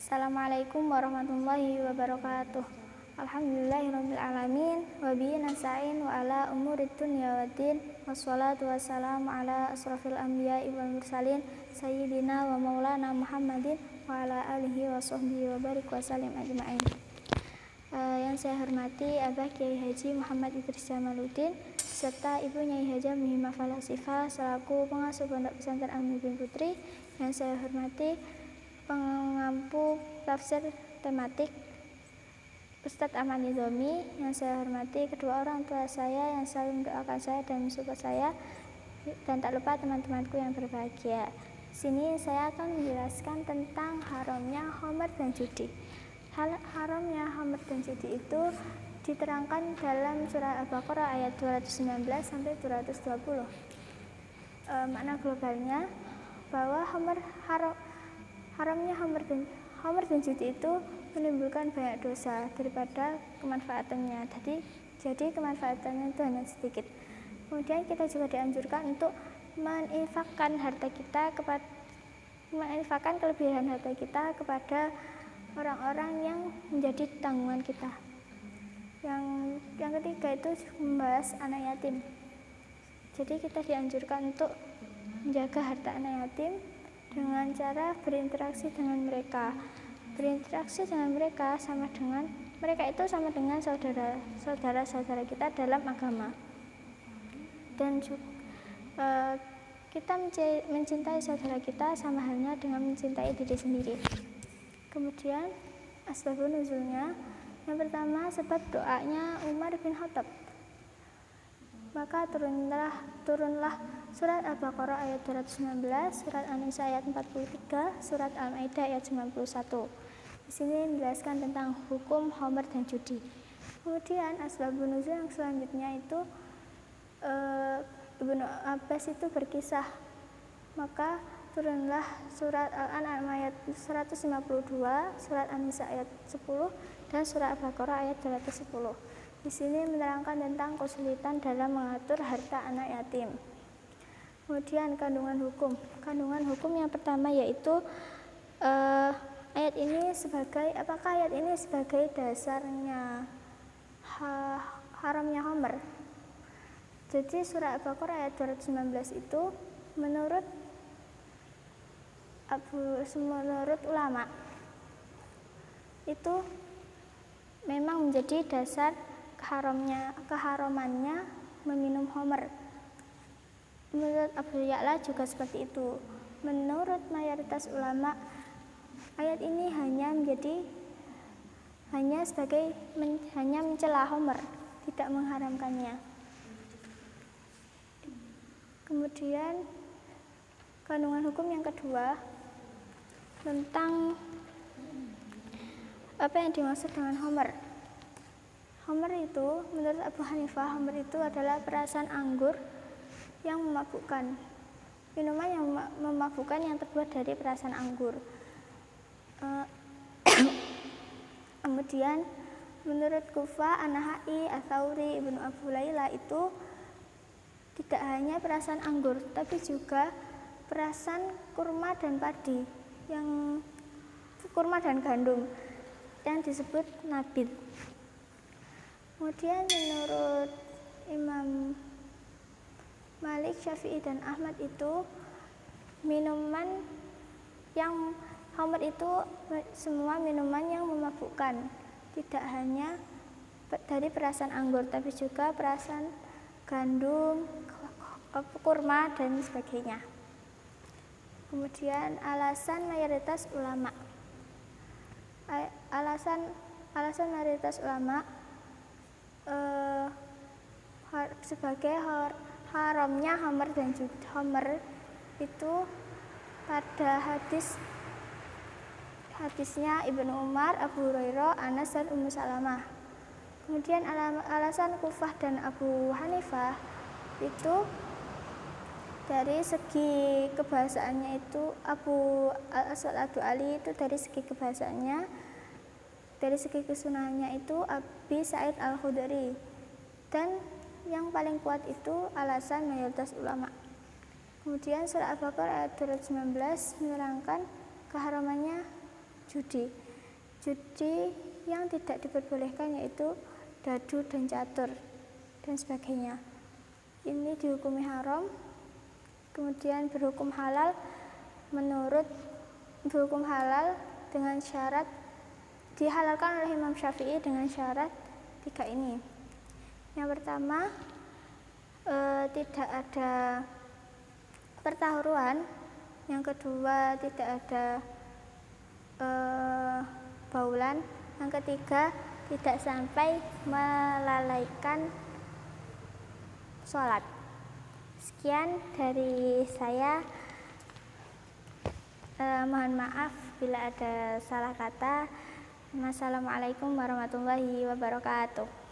Assalamualaikum warahmatullahi wabarakatuh. Alhamdulillahirabbil alamin wa bihi nasta'in wa ala umurid dunya waddin wassalatu wassalamu ala asrofil anbiya'i wal mursalin sayyidina wa maulana Muhammadin wa ala alihi wa sahbihi wa barik wa salim ajma'in. Yang saya hormati Abah Kiai Haji Muhammad Idris Jamaluddin serta Ibu Nyai Hajah Muhimmah Falasifah selaku pengasuh Pondok Pesantren Al-Muhibin Putri. Yang saya hormati pengampu tafsir tematik Ustadz Ahmad Nidhomi. Yang saya hormati kedua orang tua saya yang selalu mendoakan saya dan mensupport saya, dan tak lupa teman-temanku yang berbahagia. Sini saya akan menjelaskan tentang haramnya khamr dan judi. Haramnya khamr dan judi itu diterangkan dalam surah Al-Baqarah ayat 219 sampai 220. Makna globalnya bahwa haramnya khamr dan judi itu menimbulkan banyak dosa daripada kemanfaatannya. Jadi kemanfaatannya itu hanya sedikit. Kemudian kita juga dianjurkan untuk menginfakkan kelebihan harta kita kepada orang-orang yang menjadi tanggungan kita. Yang ketiga itu membahas anak yatim. Jadi kita dianjurkan untuk menjaga harta anak yatim dengan cara berinteraksi dengan mereka. Berinteraksi dengan mereka itu sama dengan saudara-saudara kita dalam agama. Dan kita mencintai saudara kita sama halnya dengan mencintai diri sendiri. Kemudian asbabun nuzulnya, yang pertama sebab doanya Umar bin Khattab. Maka turunlah surat Al-Baqarah ayat 219, surat An-Nisa ayat 43, surat Al-Maidah ayat 91. Di sini menjelaskan tentang hukum khamr dan judi. Kemudian asbabun nuzul yang selanjutnya itu Ibnu Abbas itu berkisah. Maka turunlah surat Al-An'am ayat 152, surat An-Nisa ayat 10, dan surat Al-Baqarah ayat 210. Di sini menerangkan tentang kesulitan dalam mengatur harta anak yatim. Kemudian kandungan hukum yang pertama yaitu apakah ayat ini sebagai dasarnya haramnya khamr. Jadi surah Al-Baqarah ayat 219 itu menurut ulama itu memang menjadi dasar keharamannya meminum khamr. Menurut Abu Ya'la juga seperti itu. Menurut mayoritas ulama, ayat ini hanya mencela khamr, tidak mengharamkannya. Kemudian kandungan hukum yang kedua tentang apa yang dimaksud dengan khamr. Khamr itu menurut Abu Hanifah, khamr itu adalah perasan anggur yang memabukkan. Minuman yang memabukkan yang terbuat dari perasan anggur. Kemudian menurut Kufah, An-Nahai, Ats-Tsauri, Ibnu Abu Layla itu tidak hanya perasan anggur, tapi juga perasan kurma dan gandum yang disebut nabid. Kemudian menurut Imam Malik, Syafi'i, dan Ahmad itu minuman yang khamr itu semua minuman yang memabukkan, tidak hanya dari perasan anggur, tapi juga perasan gandum, kurma, dan sebagainya. Kemudian alasan mayoritas ulama sebagai haramnya khamr dan judi. Khamr itu pada hadisnya Ibnu Umar, Abu Hurairah, Anas, dan Ummu Salamah. Kemudian alasan Kufah dan Abu Hanifah itu dari segi kebahasaannya itu Abu Al-Aswad Ad-Du'ali itu dari segi kebahasaannya, dari segi kesunahannya itu Abi Sa'id Al-Khudri, dan yang paling kuat itu alasan mayoritas ulama. Kemudian surah Al-Baqarah ayat 219 menerangkan keharamannya judi. Judi yang tidak diperbolehkan yaitu dadu dan catur dan sebagainya. Ini dihukumi haram. Kemudian berhukum halal dengan syarat dihalalkan oleh Imam Syafi'i dengan syarat 3 ini. Yang pertama, tidak ada pertaruhan. Yang kedua, tidak ada baulan. Yang ketiga, tidak sampai melalaikan sholat. Sekian dari saya. Mohon maaf bila ada salah kata. Wassalamualaikum warahmatullahi wabarakatuh.